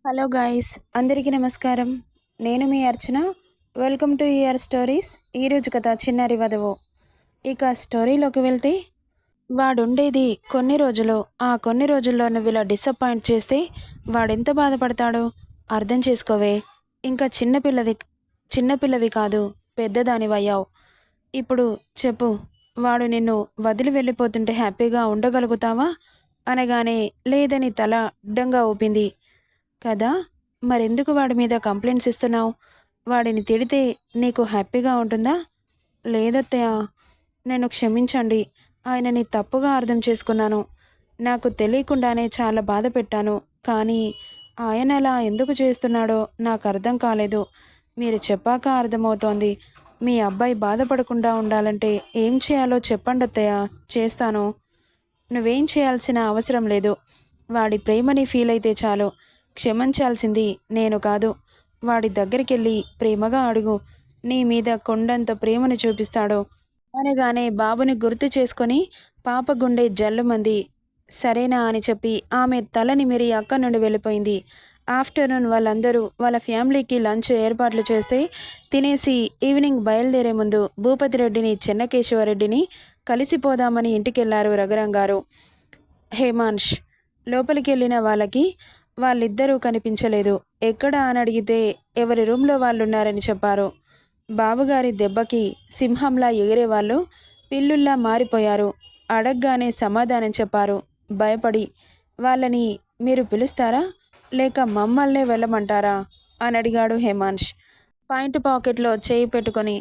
Hello guys, అందరికీ నమస్కారం. నేను మీ Archana. Welcome to your stories. ఈరోజు కథ చిన్నారి వధువు. ఇక స్టోరీలోకి వెళ్తే, వాడుండేది కొన్ని రోజులు. ఆ కొన్ని రోజుల్లో నువ్వు ఇలా డిసప్పాయింట్ చేస్తే వాడెంత బాధపడతాడో అర్థం చేసుకోవే. ఇంకా చిన్నపిల్లవి కాదు, పెద్దదానివయ్యావు. ఇప్పుడు చెప్పు, వాడు నిన్ను వదిలి వెళ్ళిపోతుంటే హ్యాపీగా ఉండగలుగుతావా అనగానే లేదని తల అడ్డంగా ఊపింది. కదా, మరెందుకు వాడి మీద కంప్లైంట్స్ ఇస్తున్నావు? వాడిని తిడితే నీకు హ్యాపీగా ఉంటుందా? లేదత్తయ్య, నన్ను క్షమించండి. ఆయనని తప్పుగా అర్థం చేసుకున్నాను. నాకు తెలియకుండానే చాలా బాధ పెట్టాను. కానీ ఆయన అలా ఎందుకు చేస్తున్నాడో నాకు అర్థం కాలేదు. మీరు చెప్పాక అర్థమవుతోంది. మీ అబ్బాయి బాధపడకుండా ఉండాలంటే ఏం చేయాలో చెప్పండి అత్తయ్య, చేస్తాను. నువ్వేం చేయాల్సిన అవసరం లేదు. వాడి ప్రేమని ఫీల్ అయితే చాలు. క్షమించాల్సింది నేను కాదు. వాడి దగ్గరికెళ్ళి ప్రేమగా అడుగు. నీ మీద కొండంత ప్రేమను చూపిస్తాడు అనగానే బాబుని గుర్తు చేసుకొని పాప గుండె జల్లుమంది. సరేనా అని చెప్పి ఆమె తల నిమిరి అక్కడి నుండి వెళ్ళిపోయింది. ఆఫ్టర్నూన్ వాళ్ళందరూ వాళ్ళ ఫ్యామిలీకి లంచ్ ఏర్పాట్లు చేస్తే తినేసి ఈవినింగ్ బయలుదేరే ముందు భూపతిరెడ్డిని, చెన్నకేశవరెడ్డిని కలిసిపోదామని ఇంటికెళ్లారు రఘురాంగారు. హేమాంష్ లోపలికి వెళ్ళిన వాళ్ళకి వాళ్ళిద్దరూ కనిపించలేదు. ఎక్కడా అని అడిగితే ఎవరి రూమ్లో వాళ్ళున్నారని చెప్పారు. బాబుగారి దెబ్బకి సింహంలా ఎగిరేవాళ్ళు పిల్లుల్లా మారిపోయారు. అడగ్గానే సమాధానం చెప్పారు భయపడి. వాళ్ళని మీరు పిలుస్తారా లేక మమ్మల్నే వెళ్ళమంటారా అని అడిగాడు హేమాంష్ పాయింట్ పాకెట్లో చేయి పెట్టుకొని.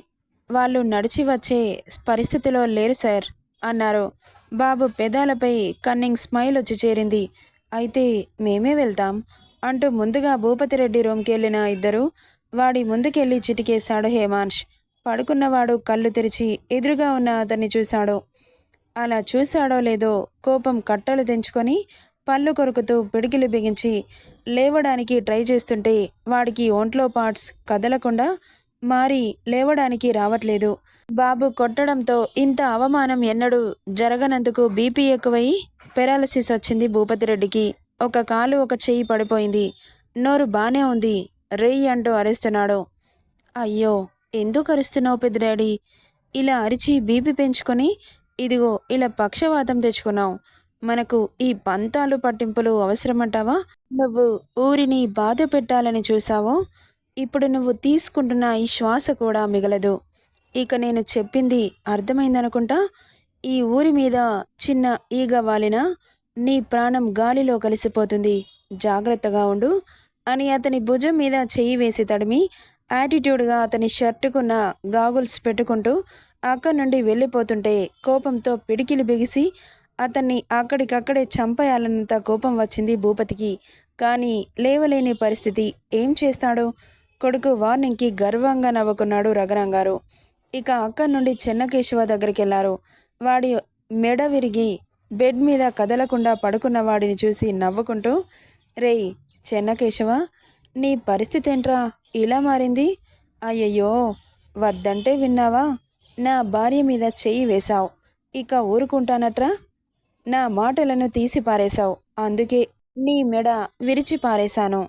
వాళ్ళు నడిచి వచ్చే పరిస్థితిలో లేరు సార్ అన్నారు. బాబు పెదాలపై కన్నింగ్ స్మైల్ వచ్చి చేరింది. అయితే మేమే వెళ్తాం అంటూ ముందుగా భూపతిరెడ్డి రూమ్కి వెళ్ళిన ఇద్దరు వాడి ముందుకెళ్ళి చిటికేశాడు హేమాంష్. పడుకున్నవాడు కళ్ళు తెరిచి ఎదురుగా ఉన్న అతన్ని చూశాడు. అలా చూశాడో లేదో కోపం కట్టలు తెంచుకొని పళ్ళు కొరుకుతూ పిడికిలు బిగించి లేవడానికి ట్రై చేస్తుంటే వాడికి ఒంట్లో పార్ట్స్ కదలకుండా మారి లేవడానికి రావట్లేదు. బాబు కొట్టడంతో ఇంత అవమానం ఎన్నడూ జరగనందుకు బీపీ ఎక్కువై పెరాలసిస్ వచ్చింది భూపతిరెడ్డికి. ఒక కాలు ఒక చెయ్యి పడిపోయింది. నోరు బానే ఉంది. రేయ్ అంటూ అరుస్తున్నాడు. అయ్యో, ఎందుకు అరుస్తున్నావు పెద్దిడాడీ? ఇలా అరిచి బీపీ పెంచుకొని ఇదిగో ఇలా పక్షవాతం తెచ్చుకున్నావు. మనకు ఈ పంతాలు పట్టింపులు అవసరమంటావా? నువ్వు ఊరిని బాధ పెట్టాలని చూసావో ఇప్పుడు నువ్వు తీసుకుంటున్న ఈ శ్వాస కూడా మిగలదు. ఇక నేను చెప్పింది అర్థమైందనుకుంటా. ఈ ఊరి మీద చిన్న ఈగ వాలినా నీ ప్రాణం గాలిలో కలిసిపోతుంది. జాగ్రత్తగా ఉండు అని అతని భుజం మీద చెయ్యి వేసి తడిమి యాటిట్యూడ్గా అతని షర్టుకున్న గాగుల్స్ పెట్టుకుంటూ అక్కడి నుండి వెళ్ళిపోతుంటే కోపంతో పిడికిలి బిగిసి అతన్ని అక్కడికక్కడే చంపేయాలన్నంత కోపం వచ్చింది భూపతికి. కానీ లేవలేని పరిస్థితి. ఏం చేస్తాడు? కొడుకు వార్నింగ్కి గర్వంగా నవ్వుకున్నాడు రఘురాంగారు. ఇక అక్కడి నుండి చెన్నకేశవ దగ్గరికి వెళ్లారు. వాడి మెడ విరిగి బెడ్ మీద కదలకుండా పడుకున్న వాడిని చూసి నవ్వుకుంటూ, రేయ్ చెన్నకేశవ, నీ పరిస్థితి ఏంట్రా ఇలా మారింది? అయ్యయ్యో, వద్దంటే విన్నావా? నా భార్య మీద చెయ్యి వేశావు. ఇక ఊరుకుంటానట్రా? నా మాటలను తీసి పారేశావు. అందుకే నీ మెడ విరిచి పారేశాను.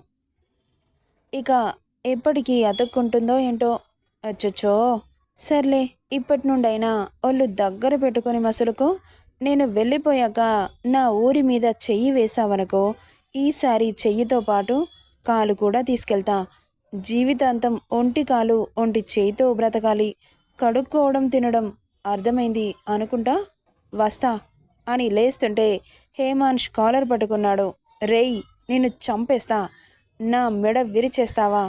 ఇక ఎప్పటికీ అతుక్కుంటుందో ఏంటో. అచ్చచ్చో, సర్లే, ఇప్పటి నుండైనా ఒళ్ళు దగ్గర పెట్టుకొని మసులుకో. నేను వెళ్ళిపోయాక నా ఊరి మీద చెయ్యి వేశావనుకో, ఈసారి చెయ్యితో పాటు కాలు కూడా తీసుకెళ్తా. జీవితాంతం ఒంటి కాలు ఒంటి చేయితో బ్రతకాలి. కడుక్కోవడం తినడం అర్థమైంది అనుకుంటా. వస్తా అని లేస్తుంటే హేమాంష్ కాలర్ పట్టుకున్నాడు. రేయ్, నిన్ను చంపేస్తా. నా మెడ విరిచేస్తావా?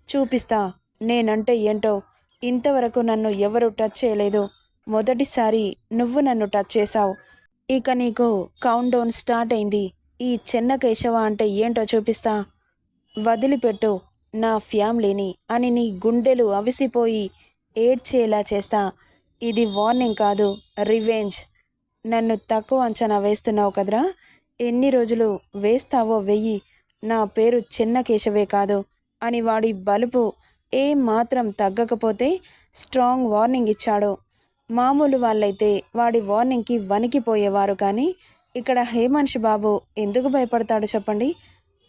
చూపిస్తా నేనంటే ఏంటో. ఇంతవరకు నన్ను ఎవరు టచ్ చేయలేదు. మొదటిసారి నువ్వు నన్ను టచ్ చేశావు. ఇక నీకు కౌంట్ డౌన్ స్టార్ట్ అయింది. ఈ చెన్నకేశవ అంటే ఏంటో చూపిస్తా. వదిలిపెట్టు నా ఫ్యామిలీని అని నీ గుండెలు అవిసిపోయి ఏడ్చేలా చేస్తా. ఇది వార్నింగ్ కాదు, రివెంజ్. నన్ను తక్కువ అంచనా వేస్తున్నావు కదరా? ఎన్ని రోజులు వేస్తావో వెయ్యి. నా పేరు చెన్నకేశవే కాదు అని వాడి బలుపు ఏం మాత్రం తగ్గకపోతే స్ట్రాంగ్ వార్నింగ్ ఇచ్చాడు. మామూలు వాళ్ళైతే వాడి వార్నింగ్కి వణికిపోయేవారు. కానీ ఇక్కడ హేమాంష్ బాబు ఎందుకు భయపడతాడు చెప్పండి?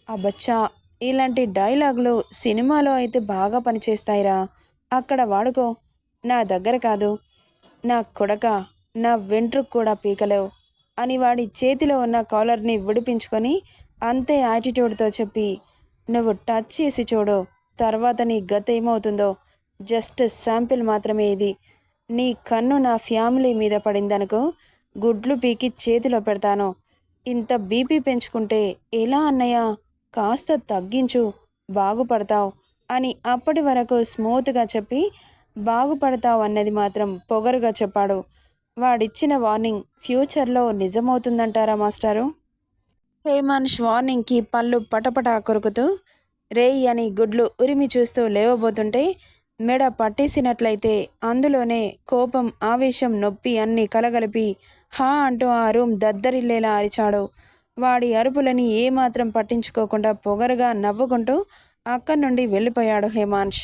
అబ్బచ్చా, ఇలాంటి డైలాగులు సినిమాలో అయితే బాగా పనిచేస్తాయిరా. అక్కడ వాడుకో. నా దగ్గర కాదు. నా కొడక, నా వెంట్రుకు కూడా పీకలేవు అని వాడి చేతిలో ఉన్న కాలర్ని విడిపించుకొని అంతే యాటిట్యూడ్తో చెప్పి, నువ్వు టచ్ చేసి చూడు, తర్వాత నీ గత ఏమవుతుందో. జస్ట్ శాంపిల్ మాత్రమే ఇది. నీ కన్ను నా ఫ్యామిలీ మీద పడిందనుకో, గుడ్లు పీకి చేతిలో పెడతాను. ఇంత బీపీ పెంచుకుంటే ఎలా అన్నయ్య? కాస్త తగ్గించు, బాగుపడతావు అని అప్పటి వరకు స్మూత్గా చెప్పి బాగుపడతావు అన్నది మాత్రం పొగరుగా చెప్పాడు. వాడిచ్చిన వార్నింగ్ ఫ్యూచర్లో నిజమవుతుందంటారా మాస్టారు? హేమాన్ష్ వార్నింగ్కి పళ్ళు పటపటా కొరుకుతూ రేయ్ అని గుడ్లు ఉరిమి చూస్తూ లేవబోతుంటే మెడ పట్టేసినట్లయితే అందులోనే కోపం, ఆవేశం, నొప్పి అన్నీ కలగలిపి హా అంటూ ఆ రూమ్ దద్దరిల్లేలా అరిచాడు. వాడి అరుపులని ఏమాత్రం పట్టించుకోకుండా పొగరుగా నవ్వుకుంటూ అక్కడి నుండి వెళ్ళిపోయాడు హేమాన్ష్.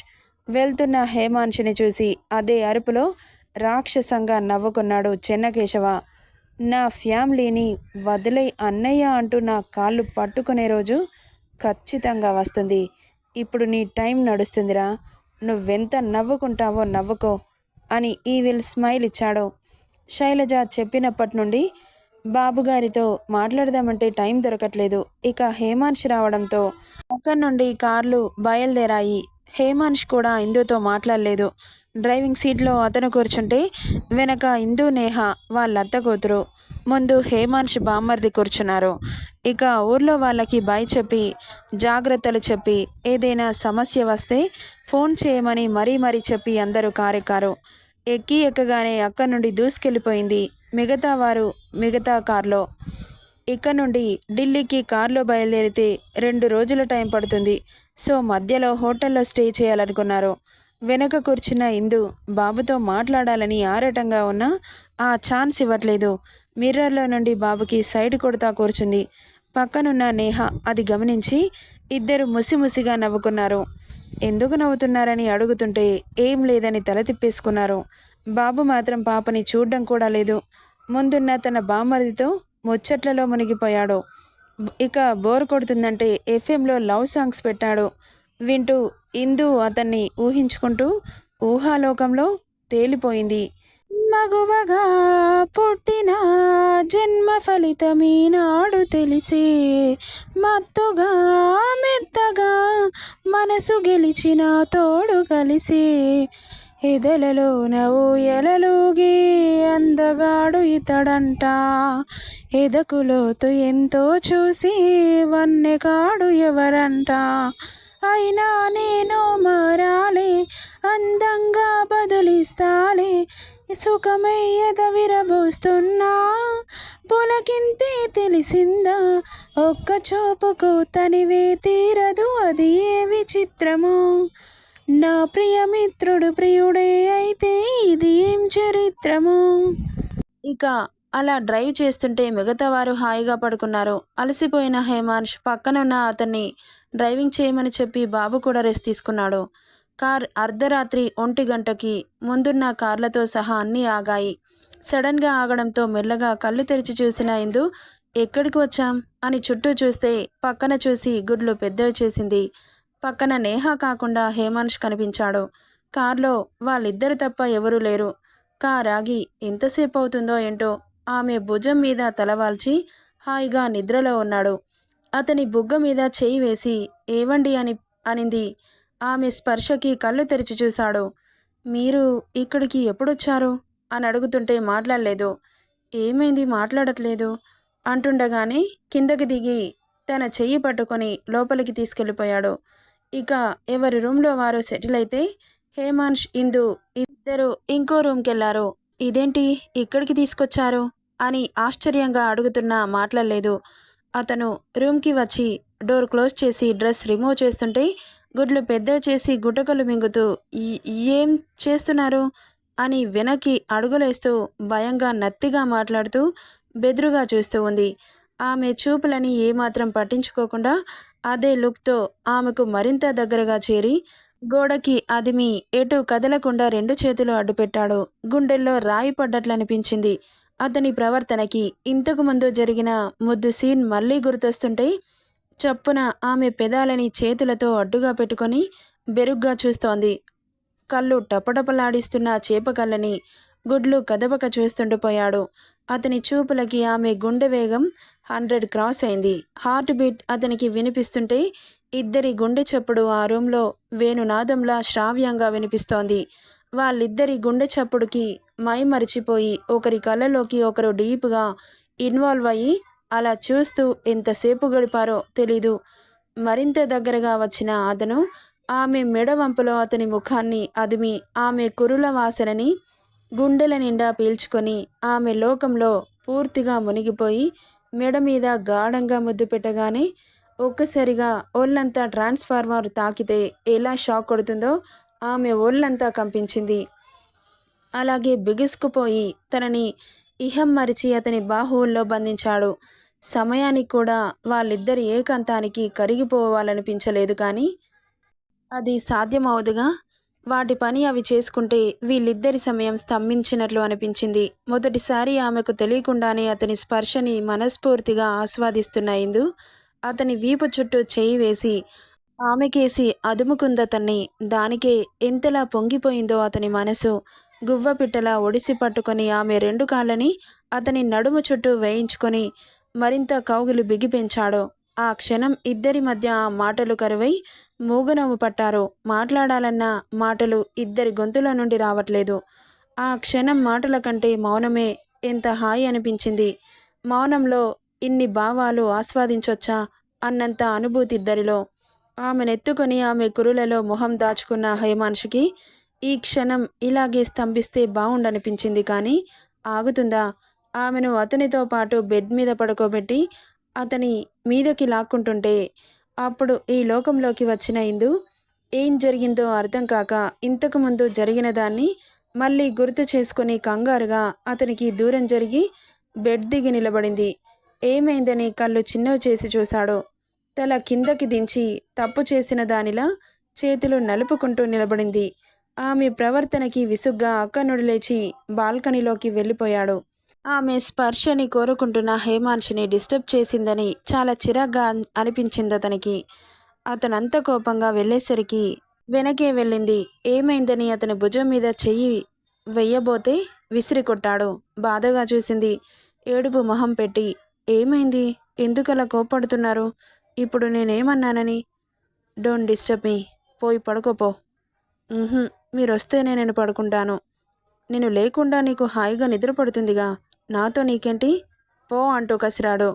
వెళ్తున్న హేమాన్ష్ని చూసి అదే అరుపులో రాక్షసంగా నవ్వుకున్నాడు చెన్నకేశవ. నా ఫ్యామిలీని వదిలే అన్నయ్య అంటూ నా కాళ్ళు పట్టుకునే రోజు ఖచ్చితంగా వస్తుంది. ఇప్పుడు నీ టైం నడుస్తుందిరా. నువ్వెంత నవ్వుకుంటావో నవ్వుకో అని ఈవిల్ స్మైల్ ఇచ్చాడు. శైలజ చెప్పినప్పటి నుండి బాబుగారితో మాట్లాడదామంటే టైం దొరకట్లేదు. ఇక హేమాన్ష్ రావడంతో అక్కడి నుండి కార్లు బయలుదేరాయి. హేమాన్ష్ కూడా ఇందుతో మాట్లాడలేదు. డ్రైవింగ్ సీట్లో అతను కూర్చుంటే వెనక ఇందు, నేహ వాళ్ళత్త కూతురు, ముందు హేమాన్ష్ బామ్మర్ది కూర్చున్నారు. ఇక ఊర్లో వాళ్ళకి బాయ్ చెప్పి జాగ్రత్తలు చెప్పి ఏదైనా సమస్య వస్తే ఫోన్ చేయమని మరీ చెప్పి అందరూ కారెక్కారు. ఎక్కగానే అక్కడి నుండి దూసుకెళ్ళిపోయింది మిగతా వారు మిగతా కార్లో. ఇక్కడ నుండి ఢిల్లీకి కార్లో బయలుదేరితే 2 రోజుల టైం పడుతుంది. సో మధ్యలో హోటల్లో స్టే చేయాలనుకున్నారు. వెనక కూర్చున్న ఇందు బాబుతో మాట్లాడాలని ఆరాటంగా ఉన్నా ఆ ఛాన్స్ ఇవ్వట్లేదు. మిర్రర్లో నుండి బాబుకి సైడ్ కొడతా కూర్చుంది. పక్కనున్న నేహ అది గమనించి ఇద్దరు ముసిముసిగా నవ్వుకున్నారు. ఎందుకు నవ్వుతున్నారని అడుగుతుంటే ఏం లేదని తల తిప్పేసుకున్నారు. బాబు మాత్రం పాపని చూడ్డం కూడా లేదు. ముందున్న తన బామ్మరిదితో ముచ్చట్లలో మునిగిపోయాడు. ఇక బోర్ కొడుతుందంటే ఎఫ్ఎంలో లవ్ సాంగ్స్ పెట్టాడు. వింటూ ఇందు అతన్ని ఊహించుకుంటూ ఊహాలోకంలో తేలిపోయింది. మగువగా పుట్టిన జన్మ ఫలితమీనాడు తెలిసే, మత్తుగా మెత్తగా మనసు గెలిచిన తోడు కలిసే, ఎదలలో ఊయలలోగే అందగాడు ఇతడంట, ఎదకులోతు ఎంతో చూసి వన్నెగాడు ఎవరంట, అయినా నేను మారాలే అందంగా బదులిస్తాలే, సుఖమై ఎదవిరబోస్తున్నా పులకింతే తెలిసిందా, ఒక్క చూపుకు తనివే తీరదు అది ఏ విచిత్రమో, నా ప్రియమిత్రుడు ప్రియుడే అయితే ఇది ఏం చరిత్రమో. ఇక అలా డ్రైవ్ చేస్తుంటే మిగతా వారు హాయిగా పడుకున్నారు. అలసిపోయిన హేమాన్ష్ పక్కనున్న అతన్ని డ్రైవింగ్ చేయమని చెప్పి బాబు కూడా రెస్ట్ తీసుకున్నాడు. కార్ అర్ధరాత్రి 1 గంటకి ముందున్న కార్లతో సహా అన్నీ ఆగాయి. సడన్గా ఆగడంతో మెల్లగా కళ్ళు తెరిచి చూసిన ఇందు ఎక్కడికి వచ్చాం అని చుట్టూ చూస్తే పక్కన చూసి గుడ్లు పెద్దవి చేసింది. పక్కన నేహ కాకుండా హేమాన్ష్ కనిపించాడు. కార్లో వాళ్ళిద్దరు తప్ప ఎవరూ లేరు. కార్ ఆగి ఎంతసేపు అవుతుందో ఏంటో ఆమె భుజం మీద తలవాల్చి హాయిగా నిద్రలో ఉన్నాడు. అతని బుగ్గ మీద చేయి వేసి ఏవండి అనింది. ఆమె స్పర్శకి కళ్ళు తెరిచి చూశాడు. మీరు ఇక్కడికి ఎప్పుడొచ్చారు అని అడుగుతుంటే మాట్లాడలేదు. ఏమైంది మాట్లాడట్లేదు అంటుండగానే కిందకి దిగి తన చెయ్యి పట్టుకొని లోపలికి తీసుకెళ్ళిపోయాడు. ఇక ఎవరి రూమ్లో వారు సెటిల్ అయితే హేమాన్ష్, ఇందు ఇద్దరు ఇంకో రూమ్కి వెళ్ళారు. ఇదేంటి ఇక్కడికి తీసుకొచ్చారు అని ఆశ్చర్యంగా అడుగుతున్నా మాట్లాడలేదు. అతను రూమ్కి వచ్చి డోర్ క్లోజ్ చేసి డ్రెస్ రిమూవ్ చేస్తుంటే గుడ్లు పెద్దవి చేసి గుటకలు మింగుతూ ఏం చేస్తున్నారు అని వెనక్కి అడుగులేస్తూ భయంగా నత్తిగా మాట్లాడుతూ బెదురుగా చూస్తూ ఉంది. ఆమె చూపులని ఏమాత్రం పట్టించుకోకుండా అదే లుక్తో ఆమెకు మరింత దగ్గరగా చేరి గోడకి అదిమి ఎటు కదలకుండా 2 చేతులు అడ్డుపెట్టాడు. గుండెల్లో రాయి పడ్డట్లనిపించింది. అతని ప్రవర్తనకి ఇంతకు ముందు జరిగిన ముద్దు సీన్ మళ్ళీ గుర్తొస్తుంటే చప్పున ఆమె పెదాలని చేతులతో అడ్డుగా పెట్టుకొని బెరుగ్గా చూస్తోంది. కళ్ళు టపటపలాడిస్తున్న చేప కళ్ళని గుడ్లు కదపక చూస్తుండిపోయాడు. అతని చూపులకి ఆమె గుండె వేగం 100 క్రాస్ అయింది. హార్ట్ బీట్ అతనికి వినిపిస్తుంటే ఇద్దరి గుండె చప్పుడు ఆ రూంలో వేణునాదంలా శ్రావ్యంగా వినిపిస్తోంది. వాళ్ళిద్దరి గుండె చప్పుడుకి మైమరిచిపోయి ఒకరి కళ్ళలోకి ఒకరు డీప్గా ఇన్వాల్వ్ అయ్యి అలా చూస్తూ ఎంతసేపు గడిపారో తెలీదు. మరింత దగ్గరగా వచ్చిన అతను ఆమె మెడ వంపులో అతని ముఖాన్ని అదిమి ఆమె కురుల వాసనని గుండెల నిండా పీల్చుకొని ఆమె లోకంలో పూర్తిగా మునిగిపోయి మెడ మీద గాఢంగా ముద్దు పెట్టగానే ఒక్కసారిగా ఒళ్ళంతా ట్రాన్స్ఫార్మర్ తాకితే ఎలా షాక్ కొడుతుందో ఆమె ఒళ్ళంతా కంపించింది. అలాగే బిగుసుకుపోయి తనని ఇహం మరిచి అతని బాహువుల్లో బంధించాడు. సమయానికి కూడా వాళ్ళిద్దరి ఏకాంతానికి కరిగిపోవాలనిపించలేదు, కానీ అది సాధ్యమవదుగా. వాటి పని అవి చేసుకుంటే వీళ్ళిద్దరి సమయం స్తంభించినట్లు అనిపించింది. మొదటిసారి ఆమెకు తెలియకుండానే అతని స్పర్శని మనస్ఫూర్తిగా ఆస్వాదిస్తున్న ఇందు అతని వీపు చుట్టూ చేయి వేసి ఆమెకేసి అదుముకుందతన్ని. దానికే ఎంతలా పొంగిపోయిందో అతని మనసు. గువ్వపిట్టలా ఒడిసి పట్టుకొని ఆమె 2 కాళ్ళని అతని నడుము చుట్టూ వేయించుకొని మరింత కౌగిలి బిగిపెంచాడు. ఆ క్షణం ఇద్దరి మధ్య ఆ మాటలు కరువై మూగనవ్వు పట్టారు. మాట్లాడాలన్న మాటలు ఇద్దరి గొంతుల నుండి రావట్లేదు. ఆ క్షణం మాటల కంటే మౌనమే ఎంత హాయి అనిపించింది. మౌనంలో ఇన్ని భావాలు ఆస్వాదించొచ్చా అన్నంత అనుభూతి ఇద్దరిలో. ఆమెనెత్తుకొని ఆమె కురులలో మొహం దాచుకున్న హేమాంశుకి ఈ క్షణం ఇలాగే స్తంభిస్తే బావుండనిపించింది. కానీ ఆగుతుందా? ఆమెను అతనితో పాటు బెడ్ మీద పడుకోబెట్టి అతని మీదకి లాక్కుంటుంటే అప్పుడు ఈ లోకంలోకి వచ్చిన ఇందు ఏం జరిగిందో అర్థం కాక ఇంతకుముందు జరిగిన దాన్ని మళ్ళీ గుర్తు చేసుకుని కంగారుగా అతనికి దూరం జరిగి బెడ్ దిగి నిలబడింది. ఏమైందని కళ్ళు చిన్నవి చేసి చూశాడు. తల కిందకి దించి తప్పు చేసిన దానిలా చేతులు నలుపుకుంటూ నిలబడింది. ఆమె ప్రవర్తనకి విసుగ్గా అక్కడి నుండి లేచి బాల్కనీలోకి వెళ్ళిపోయాడు. ఆమె స్పర్శని కోరుకుంటున్న హేమాంశిని డిస్టర్బ్ చేసిందని చాలా చిరాగ్గా అనిపించింది అతనికి. అతనంత కోపంగా వెళ్ళేసరికి వెనకే వెళ్ళింది. ఏమైందని అతని భుజం మీద చెయ్యి వెయ్యబోతే విసిరి కొట్టాడు. బాధగా చూసింది ఏడుపు మొహం పెట్టి. ఏమైంది? ఎందుకలా కోప్పడుతున్నారు? ఇప్పుడు నేనేమన్నానని? Don't disturb me. పోయి పడుకోపో. మీరొస్తేనే నేను పడుకుంటాను. నేను లేకుండా నీకు హాయిగా నిద్ర పడుతుందిగా. నాతో నీకేంటి? పో అంటూ కసిరాడు.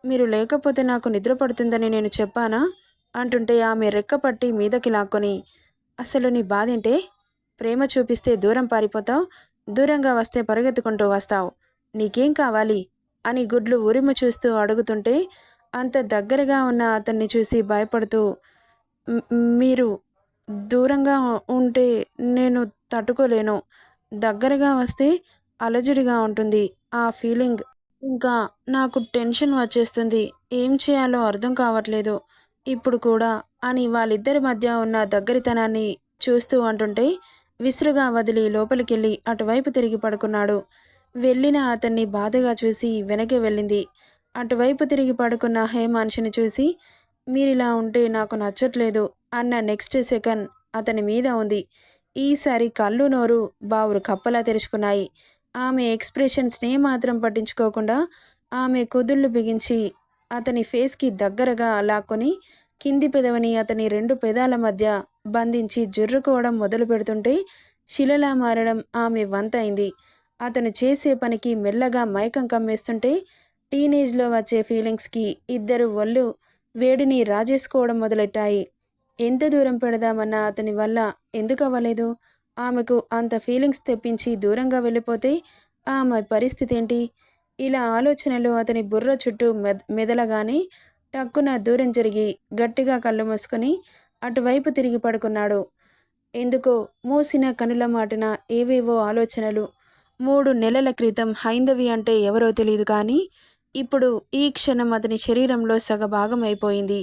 మీరు లేకపోతే నాకు నిద్ర పడుతుందని నేను చెప్పానా అంటుంటే ఆమె రెక్కపట్టి మీదకి లాక్కొని, అసలు నీ బాధేంటే? ప్రేమ చూపిస్తే దూరం పారిపోతావు, దూరంగా వస్తే పరిగెత్తుకుంటూ వస్తావు. నీకేం కావాలి అని గుడ్లు ఉరిమి చూస్తూ అడుగుతుంటే అంత దగ్గరగా ఉన్న అతన్ని చూసి భయపడుతూ, మీరు దూరంగా ఉంటే నేను తట్టుకోలేను. దగ్గరగా వస్తే అలజడిగా ఉంటుంది. ఆ ఫీలింగ్ ఇంకా నాకు టెన్షన్ వచ్చేస్తుంది. ఏం చేయాలో అర్థం కావట్లేదు ఇప్పుడు కూడా అని వాళ్ళిద్దరి మధ్య ఉన్న దగ్గరితనాన్ని చూస్తూ అంటుంటే విసురుగా వదిలి లోపలికెళ్ళి అటువైపు తిరిగి పడుకున్నాడు. వెళ్ళిన అతన్ని బాధగా చూసి వెనకే వెళ్ళింది. అటువైపు తిరిగి పడుకున్న హేమాంశిని చూసి మీరిలా ఉంటే నాకు నచ్చట్లేదు అన్న నెక్స్ట్ సెకండ్ అతని మీద ఉంది. ఈసారి కళ్ళు నోరు బావురు కప్పలా తెరుచుకున్నాయి. ఆమె ఎక్స్ప్రెషన్స్ని మాత్రం పట్టించుకోకుండా ఆమె కుదుళ్ళు బిగించి అతని ఫేస్కి దగ్గరగా లాక్కొని కింది పెదవిని అతని 2 పెదాల మధ్య బంధించి జుర్రుకోవడం మొదలు పెడుతుంటే శిలలా మారడం ఆమె వంతైంది. అతను చేసే పనికి మెల్లగా మైకం కమ్మేస్తుంటే టీనేజ్లో వచ్చే ఫీలింగ్స్కి ఇద్దరు ఒళ్ళు వేడిని రాజేసుకోవడం మొదలెట్టాయి. ఎంత దూరం పెడదామన్నా అతని వల్ల ఎందుకు అవ్వలేదు? ఆమెకు అంత ఫీలింగ్స్ తెప్పించి దూరంగా వెళ్ళిపోతే ఆమె పరిస్థితి ఏంటి? ఇలా ఆలోచనలు అతని బుర్ర చుట్టూ మెదలగానే టక్కున దూరం జరిగి గట్టిగా కళ్ళు మూసుకొని అటువైపు తిరిగి పడుకున్నాడు. ఎందుకో మూసిన కనుల మాటున ఏవేవో ఆలోచనలు. 3 నెలల క్రితం హైందవి అంటే ఎవరో తెలియదు, కానీ ఇప్పుడు ఈ క్షణం అతని శరీరంలో సగభాగం అయిపోయింది.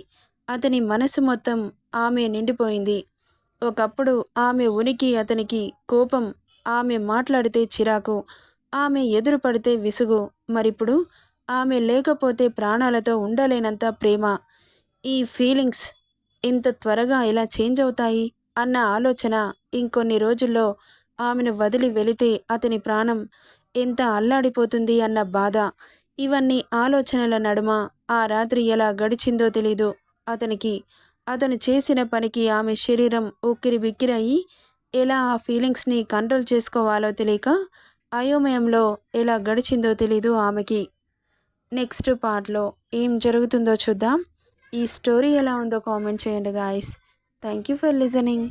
అతని మనసు మొత్తం ఆమె నిండిపోయింది. ఒకప్పుడు ఆమె ఉనికి అతనికి కోపం, ఆమె మాట్లాడితే చిరాకు, ఆమె ఎదురు పడితే విసుగు. మరిప్పుడు ఆమె లేకపోతే ప్రాణాలతో ఉండలేనంత ప్రేమ. ఈ ఫీలింగ్స్ ఇంత త్వరగా ఎలా చేంజ్ అవుతాయి అన్న ఆలోచన, ఇంకొన్ని రోజుల్లో ఆమెను వదిలి వెళితే అతని ప్రాణం ఎంత అల్లాడిపోతుంది అన్న బాధ, ఇవన్నీ ఆలోచనల నడుమ ఆ రాత్రి ఎలా గడిచిందో తెలీదు అతనికి. అతను చేసిన పనికి ఆమె శరీరం ఉక్కిరి బిక్కిరయి ఎలా ఆ ఫీలింగ్స్ని కంట్రోల్ చేసుకోవాలో తెలియక అయోమయంలో ఎలా గడిచిందో తెలీదు ఆమెకి. నెక్స్ట్ పార్ట్లో ఏం జరుగుతుందో చూద్దాం. ఈ స్టోరీ ఎలా ఉందో కామెంట్ చేయండి guys. Thank you for listening.